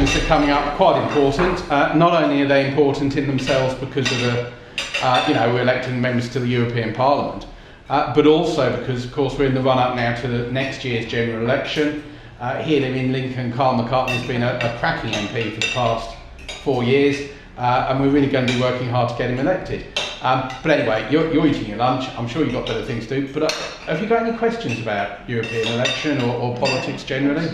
elections are coming up quite important. Not only are they important in themselves because of the, we're electing members to the European Parliament, but also because, of course, we're in the run-up now to the next year's general election. Here in Lincoln, Carl McCartney has been a cracking MP for the past 4 years, and we're really going to be working hard to get him elected. But anyway, you're eating your lunch. I'm sure you've got better things to do. But have you got any questions about European election or politics generally?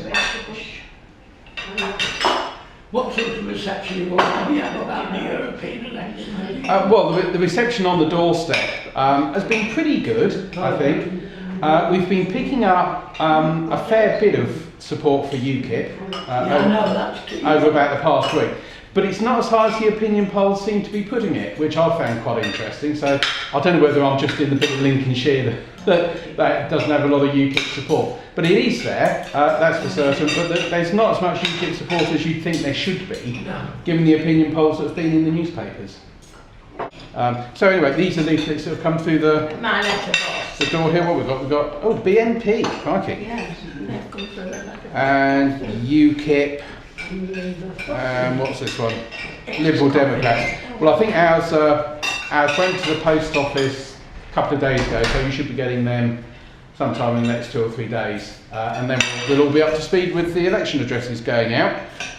What sort of reception have you had about the European election? Well, the reception on the doorstep has been pretty good, I think. We've been picking up a fair bit of support for UKIP over about the past week. But it's not as high as the opinion polls seem to be putting it, which I found quite interesting. So I don't know whether I'm just in the bit of Lincolnshire that doesn't have a lot of UKIP support. But it is there, that's for certain, but there's not as much UKIP support as you'd think there should be, given the opinion polls that have been in the newspapers. So anyway, these are leaflets that have come through the door here. What we've got, oh, BNP, crikey. Yes, they've come through the letter. And UKIP. What's this one? Liberal Democrats. Well, I think ours went to the post office a couple of days ago, so you should be getting them sometime in the next 2 or 3 days, and then we'll all be up to speed with the election addresses going out.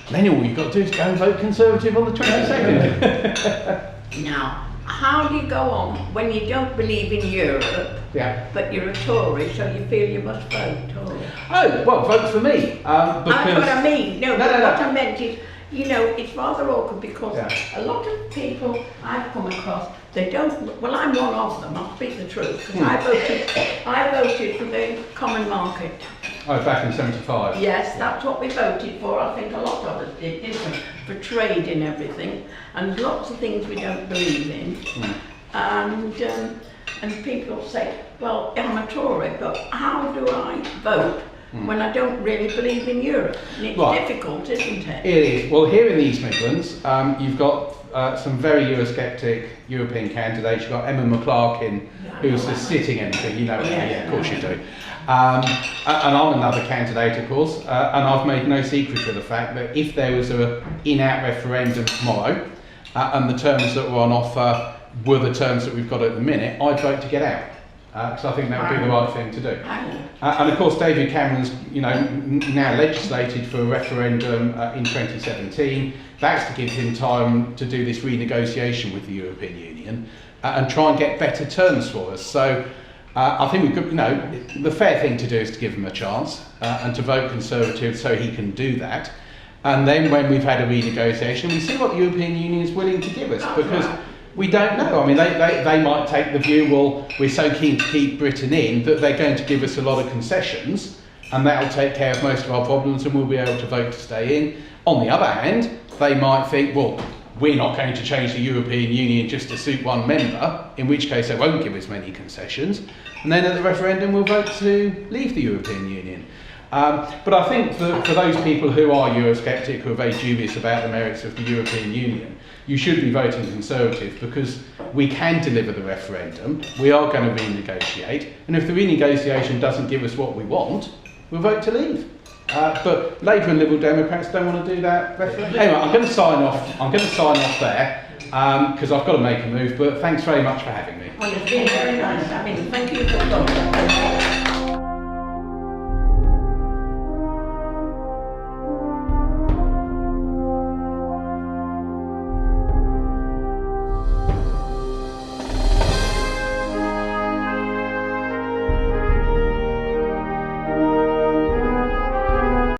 And then all you've got to do is go and vote Conservative on the 22nd. Now, how do you go on when you don't believe in Europe, but you're a Tory, so you feel you must vote Tory? Oh, well, vote for me. Because What I mean, no. No. What I meant is, it's rather awkward because a lot of people I've come across, they don't, well, I'm one of them, I'll speak the truth, because I voted for the common market. Oh, back in 75. Yes, that's what we voted for. I think a lot of us did, didn't we? For trade and everything. And lots of things we don't believe in. And people say, well, I'm a Tory, but how do I vote when I don't really believe in Europe? And it's difficult, isn't it? It is. Well, here in the East Midlands, you've got some very Eurosceptic European candidates. You've got Emma McClarkin, who's the sitting MP, of course you do. And I'm another candidate, of course, and I've made no secret of the fact that if there was an in-out referendum tomorrow, and the terms that were on offer were the terms that we've got at the minute, I'd vote to get out. Because I think that would be the right thing to do. And of course, David Cameron's, now legislated for a referendum in 2017. That's to give him time to do this renegotiation with the European Union and try and get better terms for us. So I think we could, the fair thing to do is to give him a chance and to vote Conservative so he can do that. And then when we've had a renegotiation, we see what the European Union is willing to give us, because we don't know. I mean, they might take the view, well, we're so keen to keep Britain in that they're going to give us a lot of concessions and that'll take care of most of our problems and we'll be able to vote to stay in. On the other hand, they might think, well, we're not going to change the European Union just to suit one member, in which case they won't give us many concessions, and then at the referendum we'll vote to leave the European Union. But I think for those people who are Eurosceptic, who are very dubious about the merits of the European Union, you should be voting Conservative, because we can deliver the referendum, we are going to renegotiate, and if the renegotiation doesn't give us what we want, we'll vote to leave. But Labour and Liberal Democrats don't want to do that referendum. Anyway, I'm going to sign off there, because I've got to make a move, but thanks very much for having me. Well, it's been very nice. Thank you for coming.